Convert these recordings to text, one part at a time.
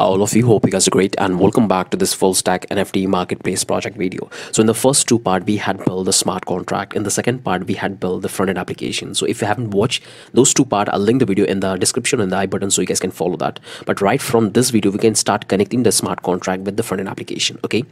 All of you, hope you guys are great and welcome back to this full stack NFT marketplace project video. So in the first two part we had built the smart contract. In the second part we had built the front end application. So if you haven't watched those two parts, I'll link the video in the description and the I button so you guys can follow that. But right from this video we can start connecting the smart contract with the front end application. Okay,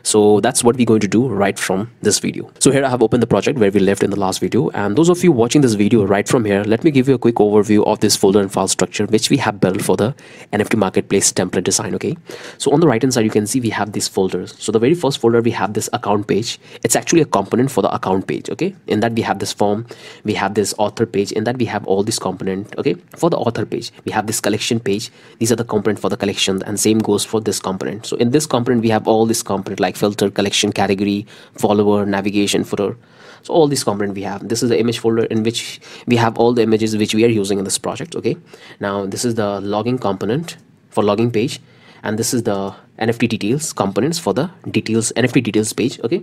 so that's what we're going to do right from this video. So here I have opened the project where we left in the last video, and those of you watching this video right from here, let me give you a quick overview of this folder and file structure which we have built for the NFT marketplace template design. Okay, so on the right hand side you can see we have these folders. So the very first folder we have this account page. It's actually a component for the account page. Okay, in that we have this form, we have this author page, in that we have all these component. Okay, for the author page we have this collection page. These are the component for the collection, and same goes for this component. So in this component we have all this component like filter, collection, category, follower, navigation, footer. So all these component we have. This is the image folder in which we have all the images which we are using in this project. Okay, now this is the logging component for logging page, and this is the NFT details components for the details NFT details page. Okay,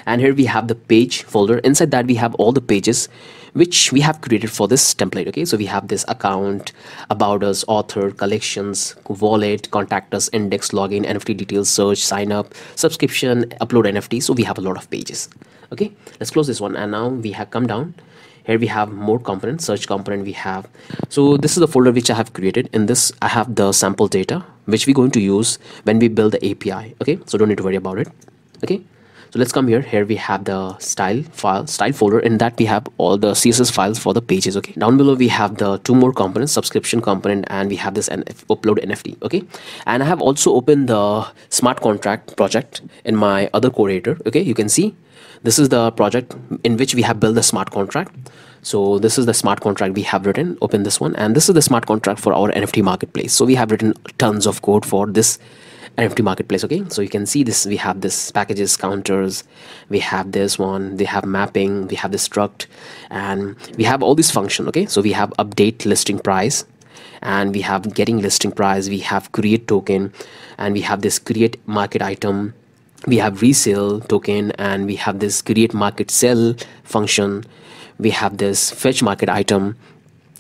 and here we have the page folder. Inside that we have all the pages which we have created for this template. Okay, so we have this account, about us, author, collections, wallet, contact us, index, login, NFT details, search, sign up, subscription, upload NFT. So we have a lot of pages. Okay, let's close this one, and now we have come down. Here we have more components, search component we have. So this is the folder which I have created. In this I have the sample data which we're going to use when we build the API. Okay, so don't need to worry about it. Okay, so let's come here. Here we have the style folder. In that we have all the CSS files for the pages. Okay, down below we have the two more components, subscription component, and we have this upload NFT. Okay, and I have also opened the smart contract project in my other core editor. Okay, you can see this is the project in which we have built the smart contract. So this is the smart contract we have written. Open this one, and this is the smart contract for our NFT marketplace. So we have written tons of code for this NFT marketplace. Okay, so you can see this. We have this packages, counters, we have this one, they have mapping, we have this struct, and we have all this function. Okay, so we have update listing price, and we have getting listing price, we have create token, and we have this create market item, we have resale token, and we have this create market sell function, we have this fetch market item,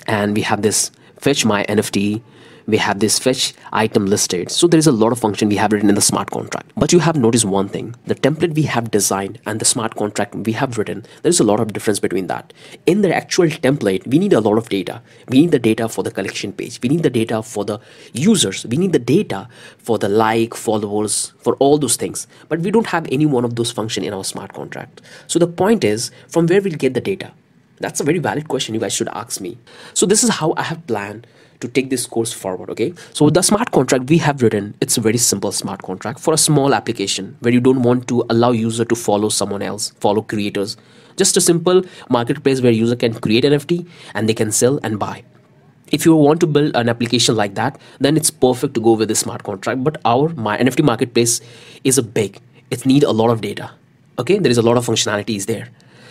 and we have this fetch my NFT, we have this fetch item listed. So there is a lot of function we have written in the smart contract. But you have noticed one thing: the template we have designed and the smart contract we have written, there is a lot of difference between that. In the actual template we need a lot of data. We need the data for the collection page, we need the data for the users, we need the data for the like, followers, for all those things. But we don't have any one of those function in our smart contract. So the point is, from where we'll get the data? That's a very valid question you guys should ask me. So this is how I have planned to take this course forward. Okay, so the smart contract we have written, it's a very simple smart contract for a small application where you don't want to allow user to follow someone else, follow creators. Just a simple marketplace where user can create NFT and they can sell and buy. If you want to build an application like that, then it's perfect to go with the smart contract. But my NFT marketplace is a big, it need a lot of data. Okay, there is a lot of functionalities there.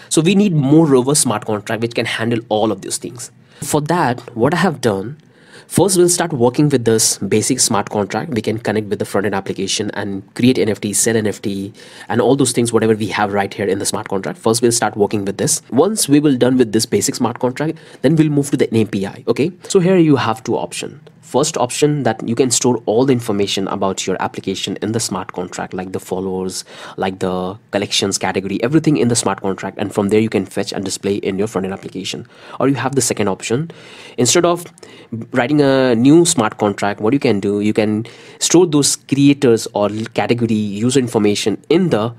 So we need more robust smart contract which can handle all of these things. For that, what I have done, first we'll start working with this basic smart contract. We can connect with the front-end application and create NFT, sell NFT, and all those things, whatever we have right here in the smart contract. First we'll start working with this. Once we will done with this basic smart contract, then we'll move to the API. Okay, so here you have two options. First option, that you can store all the information about your application in the smart contract, like the followers, like the collections, category, everything in the smart contract, and from there you can fetch and display in your front-end application. Or you have the second option. Instead of writing a new smart contract, what you can do, you can store those creators or category user information in the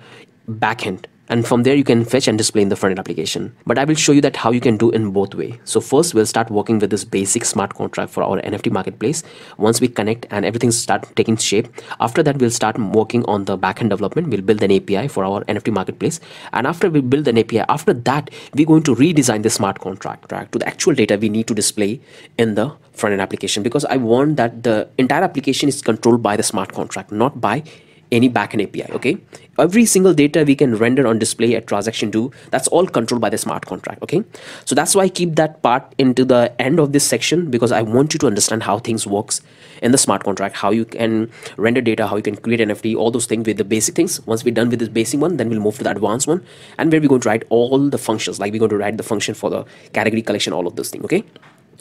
backend, and from there you can fetch and display in the front-end application. But I will show you that how you can do in both way. So first we'll start working with this basic smart contract for our NFT marketplace. Once we connect and everything start taking shape, after that we'll start working on the backend development. We'll build an API for our NFT marketplace, and after we build an API, after that we're going to redesign the smart contract to the actual data we need to display in the front-end application, because I want that the entire application is controlled by the smart contract, not by any backend API. Okay, every single data we can render on display at transaction 2, that's all controlled by the smart contract. Okay, so that's why I keep that part into the end of this section, because I want you to understand how things works in the smart contract, how you can render data, how you can create NFT, all those things with the basic things. Once we're done with this basic one, then we'll move to the advanced one, and where we're going to write all the functions, like we're going to write the function for the category, collection, all of those things. Okay,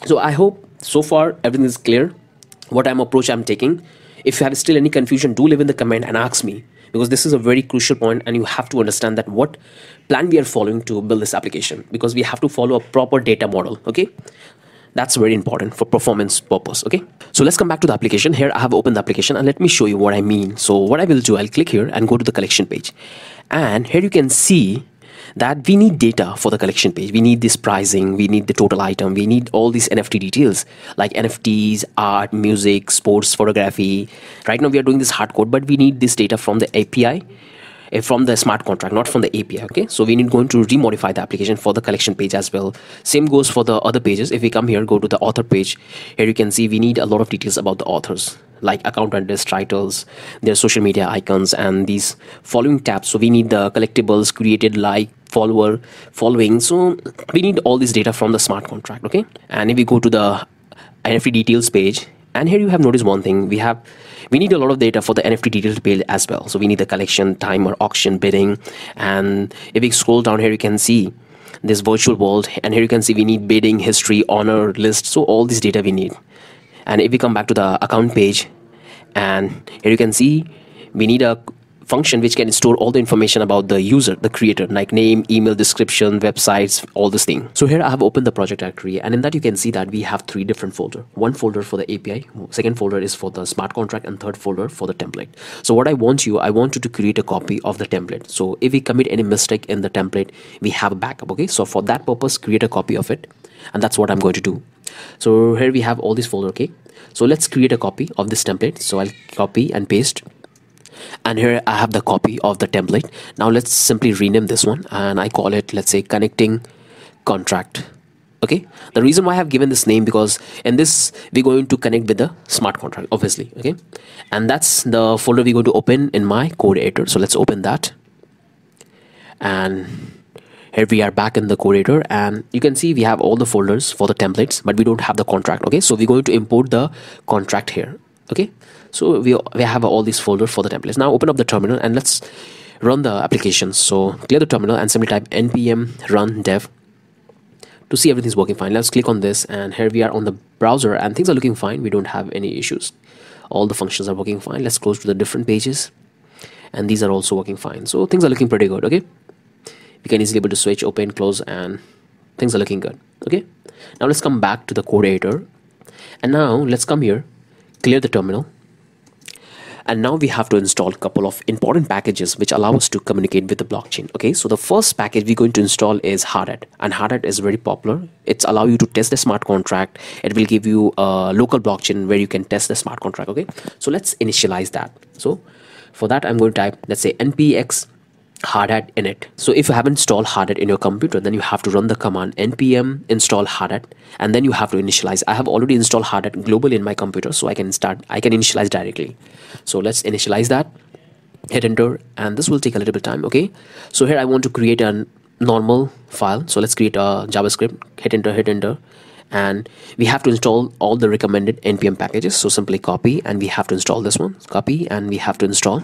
so I hope so far everything is clear. What approach I'm taking If you have still any confusion, do leave in the comment and ask me, because this is a very crucial point and you have to understand that what plan we are following to build this application, because we have to follow a proper data model. Okay, that's very important for performance purpose. Okay, so let's come back to the application. Here I have opened the application and let me show you what I mean. So what I will do, I'll click here and go to the collection page, and here you can see that we need data for the collection page. We need this pricing, we need the total item, we need all these NFT details like NFTs, art, music, sports, photography. Right now we are doing this hard code, but we need this data from the API, from the smart contract, not from the API. Okay, so we need going to remodify the application for the collection page as well. Same goes for the other pages. If we come here, go to the author page, here you can see we need a lot of details about the authors, like account address, titles, their social media icons, and these following tabs. So we need the collectibles, created, like, follower, following. So we need all this data from the smart contract. Okay, and if we go to the NFT details page, and here you have noticed one thing, we need a lot of data for the NFT details page as well. So we need the collection, timer, auction, bidding, and if we scroll down here, you can see this virtual world, and here you can see we need bidding, history, honor, list. So all this data we need. And if we come back to the account page, and here you can see we need a function which can store all the information about the user, the creator, like name, email, description, websites, all this thing. So here I have opened the project directory, and in that you can see that we have 3 different folders. One folder for the API, second folder is for the smart contract, and third folder for the template. So what I want you to create a copy of the template. So if we commit any mistake in the template, we have a backup. Okay, so for that purpose, create a copy of it, and that's what I'm going to do. So here we have all this folder. Okay, so let's create a copy of this template. So I'll copy and paste, and here I have the copy of the template. Now let's simply rename this one, and I call it, let's say, connecting contract. Okay, the reason why I have given this name, because in this we're going to connect with the smart contract, obviously. Okay, and that's the folder we're going to open in my code editor. So let's open that, and here we are back in the code editor, and you can see we have all the folders for the templates, but we don't have the contract. Okay, so we're going to import the contract here. Okay, so we have all these folders for the templates. Now open up the terminal and let's run the application. So clear the terminal and simply type npm run dev to see everything's working fine. Let's click on this, and here we are on the browser and things are looking fine. We don't have any issues. All the functions are working fine. Let's close to the different pages, and these are also working fine. So things are looking pretty good. Okay, we can easily able to switch, open, close, and things are looking good. Okay, now let's come back to the code editor, and now let's come here, clear the terminal, and now we have to install a couple of important packages which allow us to communicate with the blockchain. Okay, so the first package we're going to install is Hardhat, and Hardhat is very popular. It's allow you to test the smart contract. It will give you a local blockchain where you can test the smart contract. Okay, so let's initialize that. So for that I'm going to type, let's say, npx Hardhat init. So if you haven't installed Hardhat in your computer, then you have to run the command npm install Hardhat, and then you have to initialize. I have already installed Hardhat globally in my computer, so I can initialize directly. So let's initialize that, hit enter, and this will take a little bit of time. Okay, so here I want to create a normal file, so let's create a JavaScript, hit enter, and we have to install all the recommended npm packages. So simply copy, and we have to install this one, copy, and we have to install,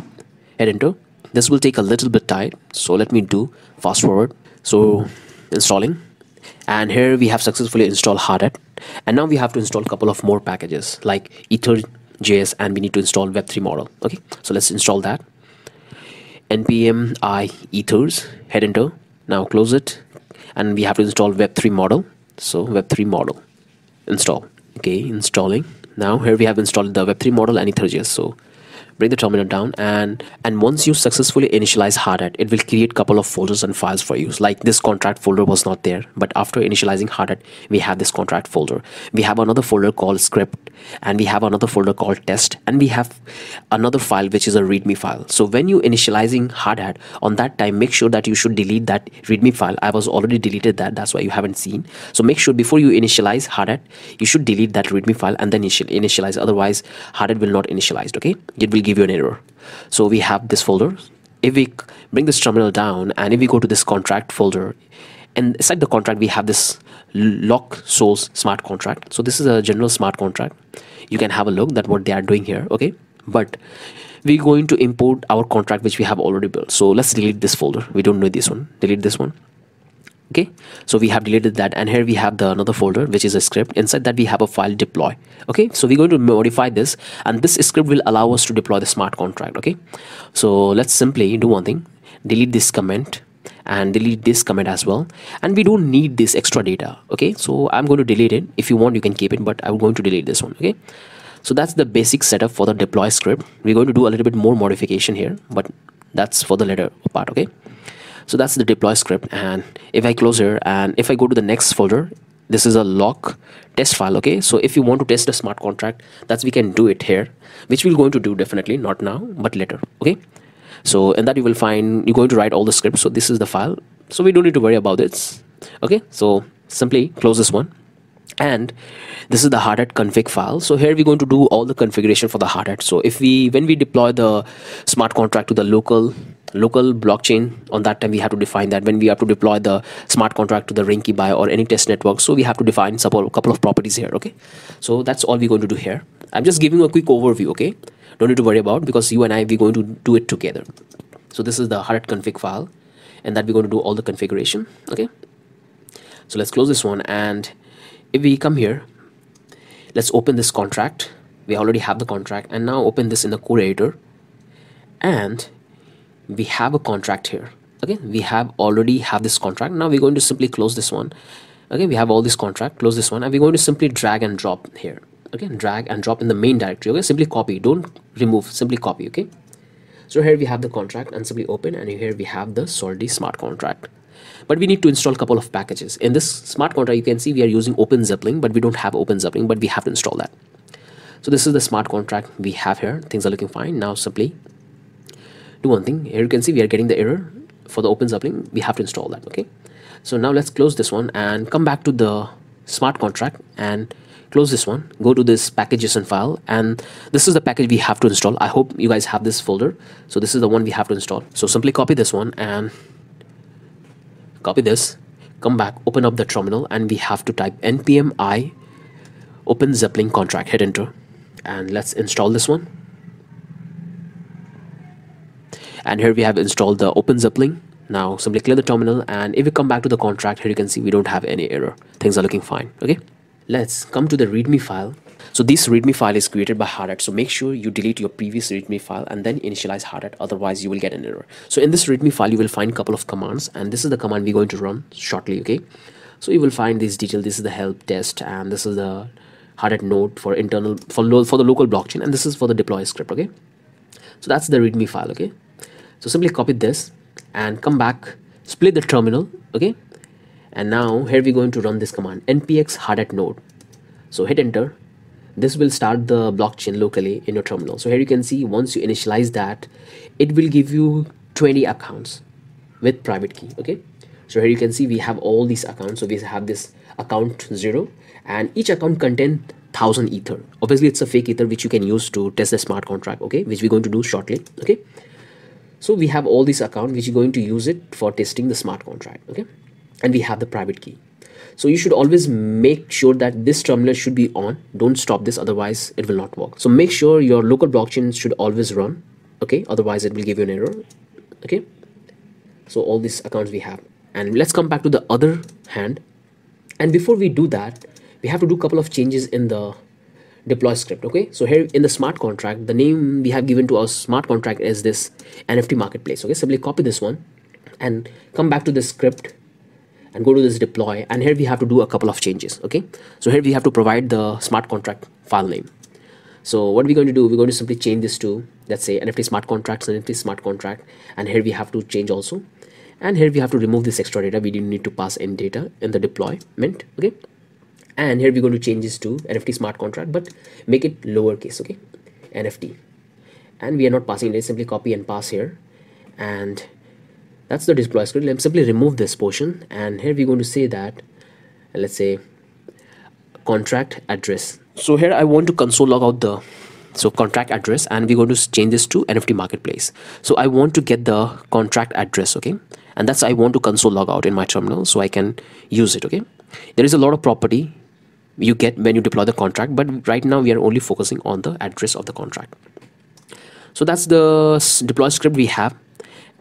hit enter. This will take a little bit time, so let me do fast forward. So installing, and here we have successfully installed Hardhat, and now we have to install a couple of more packages like ether.js, and we need to install web3 model. Okay, so let's install that, npm I ethers, hit enter. Now close it, and we have to install web3 model. So web3 model install. Okay, installing. Now here we have installed the web3 model and ether.js. So bring the terminal down, and once you successfully initialize Hardhat, it will create couple of folders and files for you. Like this contract folder was not there, but after initializing Hardhat, we have this contract folder. We have another folder called script, and we have another folder called test, and we have another file which is a readme file. So when you initializing Hardhat, on that time, make sure that you should delete that readme file. I was already deleted that, that's why you haven't seen. So make sure before you initialize Hardhat, you should delete that readme file and then initialize. Otherwise Hardhat will not initialize. Okay, it will give you an error. So we have this folder. If we bring this terminal down, and if we go to this contract folder, and inside the contract we have this lock source smart contract. So this is a general smart contract. You can have a look that what they are doing here. Okay, but we're going to import our contract which we have already built. So let's delete this folder. We don't need this one. Delete this one. Okay, so we have deleted that, and here we have the another folder which is a script. Inside that we have a file deploy. Okay, so we're going to modify this, and this script will allow us to deploy the smart contract. Okay, so let's simply do one thing: delete this comment and delete this comment as well, and we don't need this extra data. Okay, so I'm going to delete it. If you want, you can keep it, but I'm going to delete this one. Okay, so that's the basic setup for the deploy script. We're going to do a little bit more modification here, but that's for the later part. Okay, so that's the deploy script, and if I close here and if I go to the next folder, this is a log test file. Okay, so if you want to test the smart contract, that's we can do it here, which we're going to do definitely not now but later. Okay, so in that you will find you're going to write all the scripts. So this is the file, so we don't need to worry about this. Okay, so simply close this one, and this is the hard hat config file. So here we're going to do all the configuration for the hard hat. So if we when we deploy the smart contract to the local blockchain, on that time we have to define that. When we have to deploy the smart contract to the Rinky Buy or any test network, so we have to define a couple of properties here. Okay, so that's all we're going to do here. I'm just giving a quick overview. Okay, don't need to worry about, because you and I, we're going to do it together. So this is the hard hat config file, and that we're going to do all the configuration. Okay, so let's close this one, and if we come here, let's open this contract. We already have the contract, and now open this in the code editor, and we have a contract here. Okay, we have already have this contract. Now we're going to simply close this one. Okay, we have all this contract, close this one, and we're going to simply drag and drop here. Okay, drag and drop in the main directory. Okay, simply copy, don't remove, simply copy. Okay, so here we have the contract, and simply open, and here we have the Solidity smart contract. But we need to install a couple of packages. In this smart contract, you can see we are using OpenZeppelin, but we don't have OpenZeppelin, but we have to install that. So this is the smart contract we have here. Things are looking fine. Now simply do one thing. Here you can see we are getting the error for the OpenZeppelin. We have to install that. Okay, so now let's close this one and come back to the smart contract and close this one. Go to this package.json file, and this is the package we have to install. I hope you guys have this folder. So this is the one we have to install. So simply copy this one and copy this, come back, open up the terminal, and we have to type npm I OpenZeppelin contract, hit enter, and let's install this one. And here we have installed the OpenZeppelin. Now simply clear the terminal, and if we come back to the contract, here you can see we don't have any error. Things are looking fine. Okay, let's come to the readme file. So this readme file is created by hard hat, so make sure you delete your previous readme file and then initialize hard hat, otherwise you will get an error. So in this readme file you will find a couple of commands, and this is the command we're going to run shortly. Okay, so you will find these details. This is the help test, and this is the hard hat node for internal for the local blockchain, and this is for the deploy script. Okay, so that's the readme file. Okay, so simply copy this and come back, split the terminal. Okay, and now here we're going to run this command npx hard hat node. So hit enter. This will start the blockchain locally in your terminal. So here you can see once you initialize that, it will give you 20 accounts with private key. Okay, so here you can see we have all these accounts. So we have this account 0, and each account contains 1000 ether. Obviously it's a fake ether which you can use to test the smart contract. Okay, which we're going to do shortly. Okay, so we have all these accounts which you're going to use it for testing the smart contract. Okay, and we have the private key. So you should always make sure that this terminal should be on. Don't stop this, otherwise it will not work. So make sure your local blockchain should always run. Okay, otherwise it will give you an error. Okay, so all these accounts we have, and let's come back to the other hand. And before we do that, we have to do a couple of changes in the deploy script. Okay, so here in the smart contract, the name we have given to our smart contract is this NFT Marketplace. Okay, simply copy this one and come back to the script and go to this deploy, and here we have to do a couple of changes. Okay, so here we have to provide the smart contract file name. So what we're going to do, we're going to simply change this to, let's say, NFT smart contracts, NFT smart contract, and here we have to change also, and here we have to remove this extra data. We didn't need to pass in data in the deployment. Okay, and here we're going to change this to NFT smart contract, but make it lowercase. Okay, NFT, and we are not passing it. Simply copy and pass here, and that's the deploy script. Let's simply remove this portion, and here we're going to say that, let's say, contract address. So here I want to console log out the contract address, and we're going to change this to NFT Marketplace. So I want to get the contract address. Okay, and that's I want to console log out in my terminal so I can use it. Okay, there is a lot of property you get when you deploy the contract, but right now we are only focusing on the address of the contract. So that's the deploy script we have,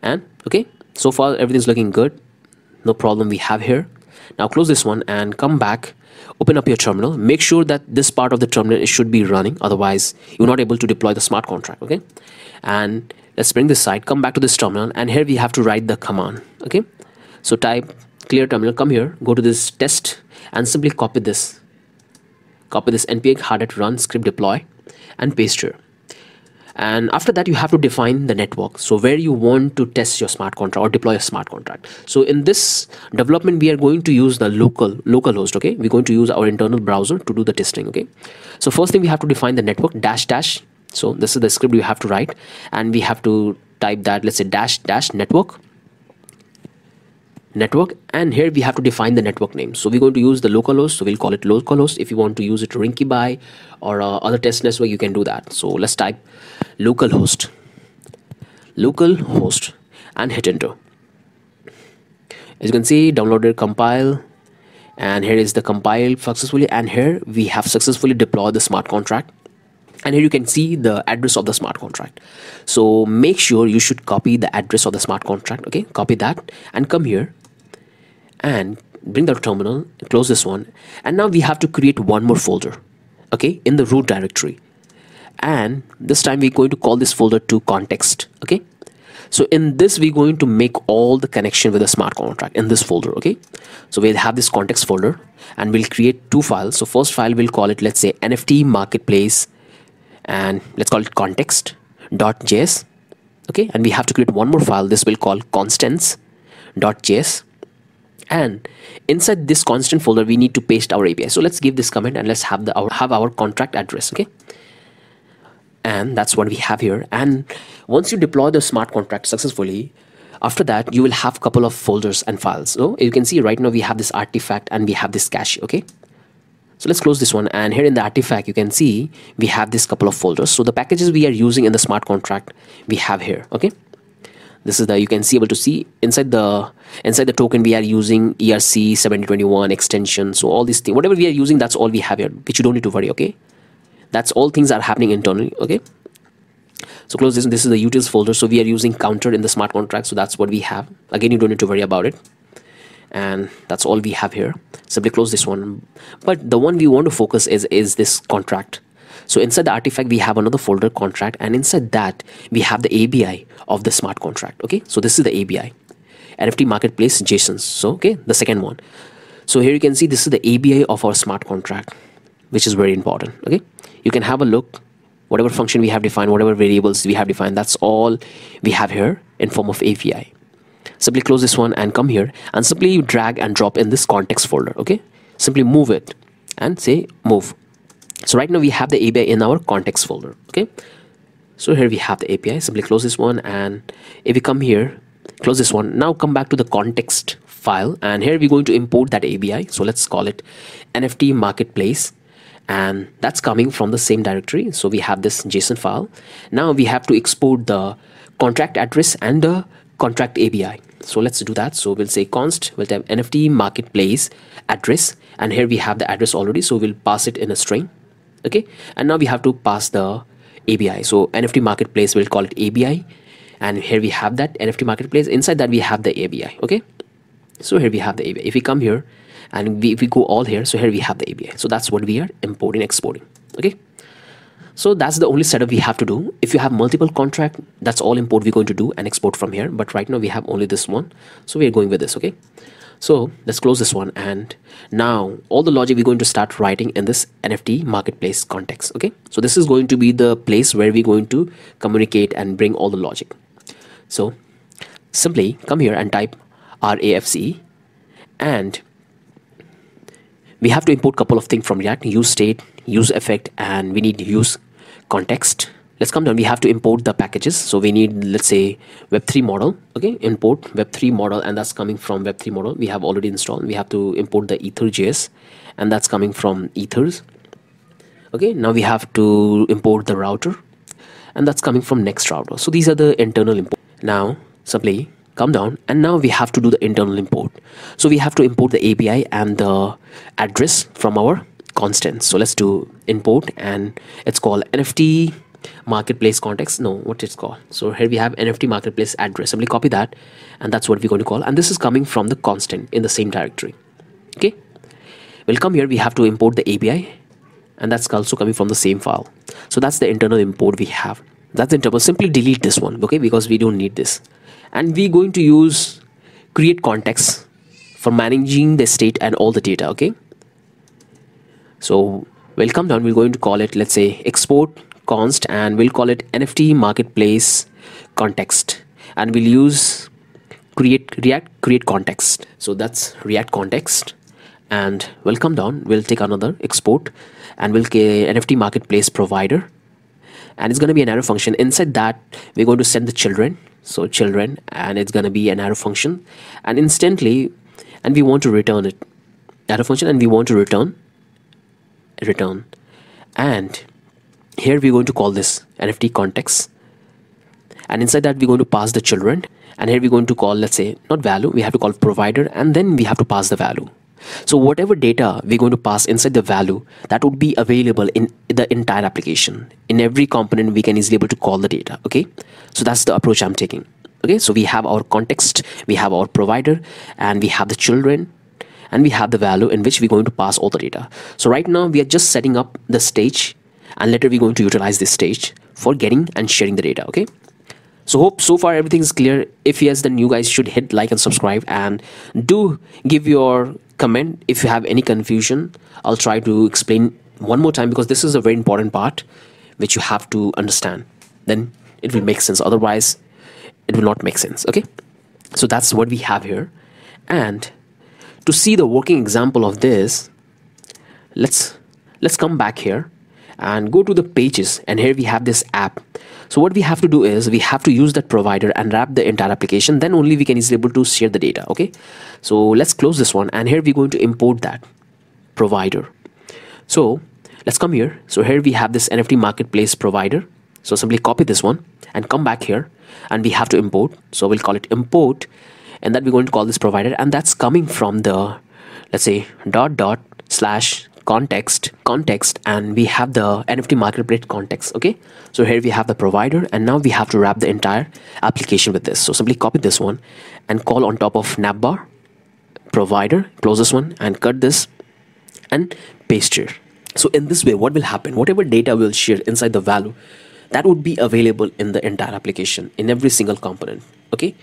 and okay, so far everything's looking good. no problem, we have here. Now close this one and come back, open up your terminal. Make sure that this part of the terminal should be running, otherwise you're not able to deploy the smart contract. Okay, and let's bring this side, come back to this terminal, and here we have to write the command. Okay, so type clear terminal, come here, go to this test, and simply copy this npm hard run script deploy and paste here. And after that you have to define the network, so where you want to test your smart contract or deploy a smart contract. So in this development we are going to use the local host. Okay, we're going to use our internal browser to do the testing. Okay, so first thing we have to define the network dash. So this is the script you have to write, and we have to type that, let's say dash network, and here we have to define the network name. So we're going to use the localhost, so we'll call it localhost. If you want to use it Rinkyby or other test network, you can do that. So let's type localhost and hit enter. As you can see, downloaded, compile, and here is the compile successfully, and here we have successfully deployed the smart contract. And here you can see the address of the smart contract. So make sure you should copy the address of the smart contract. Okay, copy that and come here and bring the terminal, close this one, and now we have to create one more folder, okay, in the root directory, and this time we're going to call this folder to context. Okay, so in this we're going to make all the connection with the smart contract in this folder. Okay, so we'll have this context folder and we'll create two files. So first file we'll call it, let's say, NFT Marketplace, and let's call it context.js. okay, and we have to create one more file. This will call constants.js, and inside this constant folder we need to paste our API. So let's give this comment and let's have our contract address. Okay, and that's what we have here. And once you deploy the smart contract successfully, after that you will have a couple of folders and files. So you can see right now we have this artifact and we have this cache. Okay, so let's close this one, and here in the artifact you can see we have this couple of folders. So the packages we are using in the smart contract we have here. Okay, this is the, you can see, able to see inside the token we are using ERC7021 extension. So all these things, whatever we are using, that's all we have here, which you don't need to worry. Okay, that's all things are happening internally. Okay, so close this. This is the utils folder, so we are using counter in the smart contract, so that's what we have. Again, you don't need to worry about it, and that's all we have here. Simply close this one, but the one we want to focus is this contract. So inside the artifact we have another folder, contract, and inside that we have the ABI of the smart contract. Okay, so this is the ABI, NFT Marketplace JSON. So okay, the second one. So here you can see this is the ABI of our smart contract, which is very important. Okay, you can have a look, whatever function we have defined, whatever variables we have defined, that's all we have here in form of API. Simply close this one and come here and simply drag and drop in this context folder. Okay, simply move it and say move. So right now we have the API in our context folder. Okay, so here we have the API. Simply close this one, and if we come here, close this one, now come back to the context file, and here we're going to import that API. So let's call it NFT Marketplace, and that's coming from the same directory. So we have this JSON file. Now we have to export the contract address and the contract API. So let's do that. So we'll say const, we'll type NFT Marketplace address, and here we have the address already, so we'll pass it in a string. Okay, and now we have to pass the API. So NFT Marketplace, we'll call it API, and here we have that NFT Marketplace. Inside that we have the API. Okay, so here we have the API. If we come here and if we go all here, so here we have the API. So that's what we are importing, exporting. Okay, so that's the only setup we have to do. If you have multiple contract, that's all import we're going to do and export from here, but right now we have only this one, so we are going with this. Okay, so let's close this one, and now all the logic we're going to start writing in this NFT Marketplace context. Okay, so this is going to be the place where we're going to communicate and bring all the logic. So simply come here and type RAFC, and we have to import a couple of things from React: use state, use effect, and we need use context. Let's come down. We have to import the packages. So we need, let's say, Web3 model. Okay, import Web3 model, and that's coming from Web3 model we have already installed. We have to import the ether.js, and that's coming from ethers. Okay, now we have to import the router, and that's coming from next router. So these are the internal import. Now simply come down, and now we have to do the internal import. So we have to import the API and the address from our constant. So let's do import, and it's called NFT marketplace context, no, what it's called. So here we have NFT Marketplace address. Simply copy that, and that's what we're going to call. And this is coming from the constant in the same directory. Okay, we'll come here. We have to import the API, and that's also coming from the same file. So that's the internal import we have. That's the internal. Simply delete this one, okay, because we don't need this. And we're going to use create context for managing the state and all the data. Okay, so we'll come down. We're going to call it, let's say, export const, and we'll call it NFT Marketplace context, and we'll use create context. So that's React context, and we'll come down. We'll take another export, and we'll get NFT Marketplace provider, and it's going to be an arrow function. Inside that, we're going to send the children. So children, and it's going to be an arrow function, and instantly, and we want to return it, arrow function, and we want to return, and here we're going to call this NFT context, and inside that we're going to pass the children, and here we're going to call, let's say, not value, we have to call provider, and then we have to pass the value. So whatever data we're going to pass inside the value, that would be available in the entire application. In every component, we can easily able to call the data. Okay, so that's the approach I'm taking. Okay, so we have our context, we have our provider, and we have the children, and we have the value in which we're going to pass all the data. So right now we are just setting up the stage, and later we're going to utilize this stage for getting and sharing the data. Okay, so hope so far everything is clear. If yes, then you guys should hit like and subscribe, and do give your comment if you have any confusion. I'll try to explain one more time, because this is a very important part which you have to understand, then it will make sense. Otherwise it will not make sense. Okay, so that's what we have here. And to see the working example of this, let's come back here and go to the pages, and here we have this app. So what we have to do is we have to use that provider and wrap the entire application, then only we can easily able to share the data. Okay, so let's close this one, and here we're going to import that provider. So let's come here. So here we have this NFT Marketplace provider. So simply copy this one and come back here, and we have to import. So we'll call it import, and then we're going to call this provider, and that's coming from the, let's say, //context, and we have the NFT Marketplace context. Okay, so here we have the provider, and now we have to wrap the entire application with this. So simply copy this one and call on top of navbar provider, close this one and cut this and paste here. So in this way, what will happen, whatever data we'll share inside the value, that would be available in the entire application, in every single component. Okay,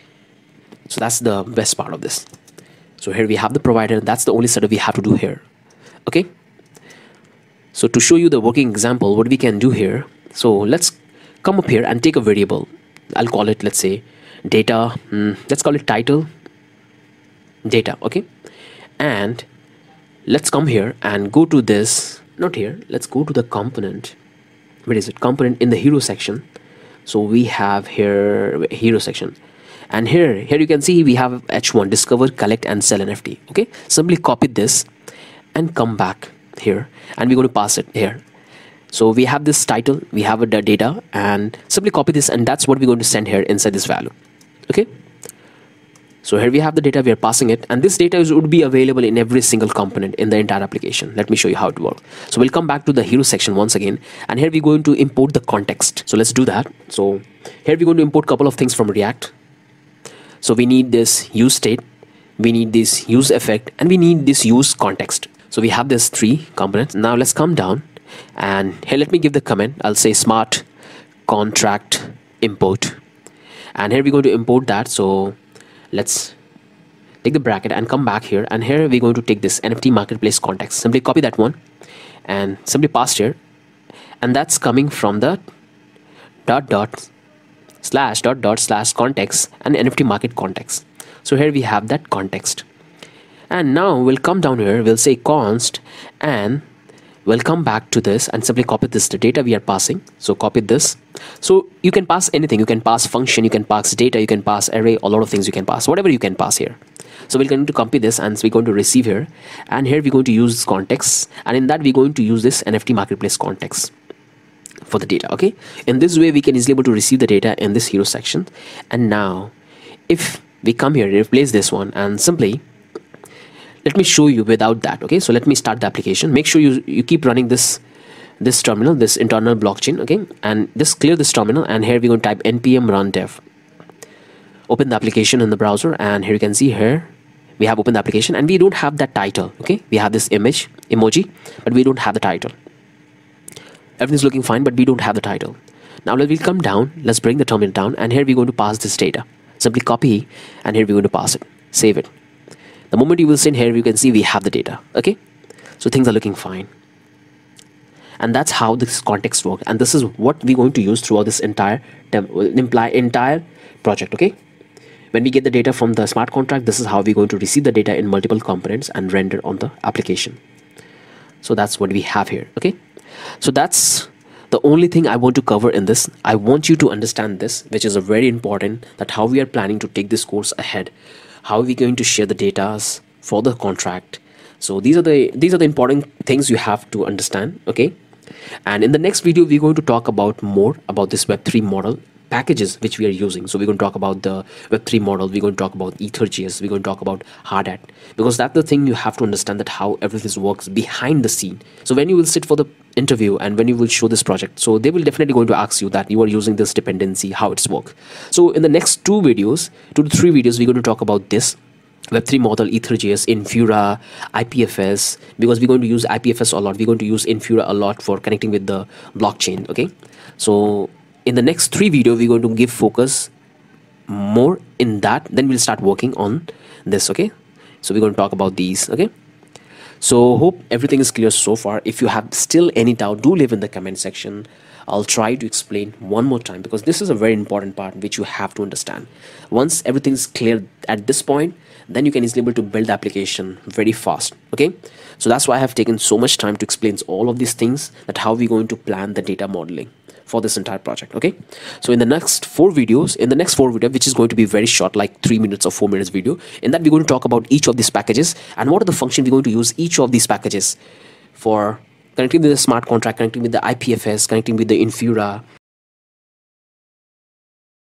so that's the best part of this. So here we have the provider, that's the only setup we have to do here. Okay, so to show you the working example, what we can do here, so let's come up here and take a variable. I'll call it, let's say, data, let's call it title data. Okay, and let's come here and go to this, not here, let's go to the component. Where is it? Component in the hero section. So we have here hero section, and here you can see we have h1 discover, collect and sell NFT. Okay, simply copy this and come back here, and we're going to pass it here. So we have this title, we have the data, and simply copy this, and that's what we're going to send here inside this value. Okay, so here we have the data, we are passing it, and this data would be available in every single component in the entire application. Let me show you how it works. So we'll come back to the hero section once again, and here we're going to import the context. So let's do that. So here we're going to import a couple of things from React. So we need this use state, we need this use effect, and we need this use context. So we have this 3 components. Now let's come down, and here let me give the comment. I'll say smart contract import, and here we're going to import that. So let's take the bracket and come back here, and here we're going to take this NFT Marketplace context. Simply copy that one and simply paste here, and that's coming from the // context and NFT market context. So here we have that context, and now we'll come down here, we'll say const, and we'll come back to this and simply copy this, the data we are passing. So copy this. So you can pass anything, you can pass function, you can pass data, you can pass array, a lot of things you can pass, whatever you can pass here. So we're going to copy this, and we're going to receive here, and here we're going to use context, and in that we're going to use this NFT Marketplace context for the data. Okay, in this way we can easily able to receive the data in this hero section. And now if we come here, replace this one, and simply let me show you without that. Okay, so let me start the application. Make sure you keep running this this terminal, this internal blockchain, okay, and just clear this terminal, and here we're going to type npm run dev. Open the application in the browser, and here you can see here we have opened the application, and we don't have that title, okay. We have this emoji, but we don't have the title. Everything's looking fine, but we don't have the title. Now we'll come down, let's bring the terminal down, and here we're going to pass this data. Simply copy, and here we're going to pass it, save it. The moment you will send here, you can see we have the data, okay. So things are looking fine. And that's how this context works, and this is what we're going to use throughout this entire project, okay. When we get the data from the smart contract, this is how we're going to receive the data in multiple components and render on the application. So that's what we have here, okay. So that's the only thing I want to cover in this. I want you to understand this, which is a very important, that how we are planning to take this course ahead, how are we going to share the data for the contract. So these are the important things you have to understand, okay. And in the next video, we're going to talk about more about this Web3 model packages which we are using. So we're going to talk about the Web3 model, we're going to talk about Ether.js, we're going to talk about Hardhat, because that's the thing you have to understand, that how everything works behind the scene. So when you will sit for the interview and when you will show this project, so they will definitely going to ask you that you are using this dependency, how it's work. So in the next 2 to 3 videos, we're going to talk about this Web3 model, Ether.js, Infura, IPFS, because we're going to use IPFS a lot. We're going to use Infura a lot for connecting with the blockchain, okay. So in the next 3 videos, we're going to give focus more in that, then we'll start working on this, okay. So we're going to talk about these, okay. So hope everything is clear so far. If you have still any doubt, do leave in the comment section. I'll try to explain one more time, because this is a very important part which you have to understand. Once everything is clear at this point, then you can easily able to build the application very fast, okay. So that's why I have taken so much time to explain all of these things, that how we're going to plan the data modeling for this entire project, okay. So in the next 4 videos, which is going to be very short, like 3 minutes or 4 minutes video, in that we're going to talk about each of these packages and what are the functions we're going to use each of these packages for connecting with the smart contract, connecting with the IPFS, connecting with the Infura,